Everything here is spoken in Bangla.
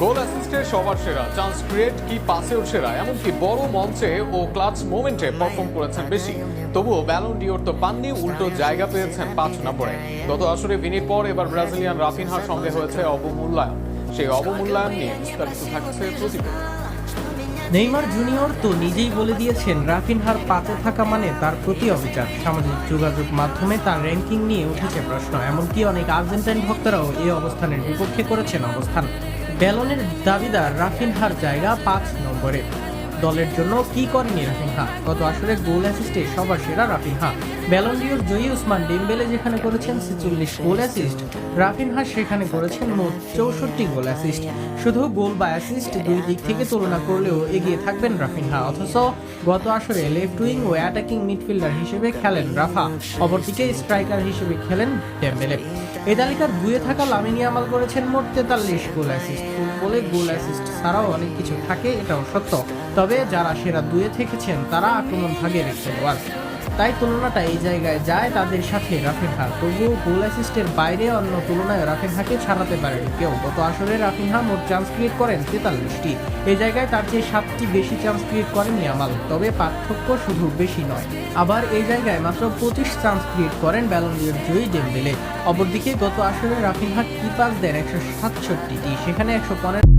গোল অ্যাসিস্টে সবার সেরা, চান্স ক্রিয়েট কি পাসেও সেরা, এমনকি বড় মঞ্চে ও ক্লাচ মোমেন্টে পারফর্ম করেছেন বেশি। তবুও ব্যালন ডিওর তো পাননি, উল্টো জায়গা পেয়েছেন 5 নম্বরে। গত আসরে ভিনির পর এবার ব্রাজিলিয়ান রাফিনহার সঙ্গে হয়েছে অবমূল্যায়ন। সেই অবমূল্যায়ন নিয়ে বিস্তারিত থাকছে প্রতিবেদন। নেইমার জুনিয়র তো নিজেই বলে দিয়েছেন রাফিনহার 5-এ থাকা মানে তার প্রতি অবিচার। সামাজিক যোগাযোগ মাধ্যমে তার র্যাঙ্কিং নিয়ে উঠেছে প্রশ্ন, এমনকি অনেক আর্জেন্টাইন ভক্তরাও এই অবস্থানের বিপক্ষে করেছেন অবস্থান। ব্যালনের দাবিদার রাফিনহার জায়গা 5 নম্বরে। দলের জন্য কি করেনি রাফিনহা? গত আসরে গোল অ্যাসিস্টে সবার সেরা রাফিনহা। ব্যালন ডিওর জয়ী ওসমান ডেম্বেলে যেখানে করেছেন 46 গোল অ্যাসিস্ট, রাফিনহা সেখানে করেছেন মোট 64 গোল অ্যাসিস্ট। শুধু গোল বা অ্যাসিস্ট দুই দিক থেকে তুলনা করলেও এগিয়ে থাকবেন রাফিনহা। অথচ গত আসরে লেফট উইং ও অ্যাটাকিং মিডফিল্ডার হিসেবে খেলেন রাফা, অপরদিকে স্ট্রাইকার হিসেবে খেলেন ডেম্বেলে। এই তালিকার 2-এ থাকা লামিন ইয়ামাল করেছেন মোট 43 গোল অ্যাসিস্ট। ফুটবলে গোল অ্যাসিস্ট ছাড়াও অনেক কিছু থাকে, এটাও সত্য। তবে যারা সেরা 2-এ থেকেছেন তারা আক্রমণ ভাগের খেলোয়াড়, তাই তুলনাটা এই জায়গায় যায় তাদের সাথে রাফিনহা। তবুও গোল অ্যাসিস্টের বাইরে অন্য তুলনায় রাফিনহাকে ছাড়াতে পারেনি কেউ। গত আসরে রাফিনহা মোট চান্স ক্রিয়েট করেন 43টি। এই জায়গায় তার চেয়ে 7টি বেশি চান্স ক্রিয়েট করেন ইয়ামাল, তবে পার্থক্য শুধু বেশি নয়। আবার এই জায়গায় মাত্র 25 চান্স ক্রিয়েট করেন ব্যালন ডিওর জয়ী ডেম্বেলে। অপরদিকে গত আসরে রাফিনহা কি পাস দেন 167টি, সেখানে 115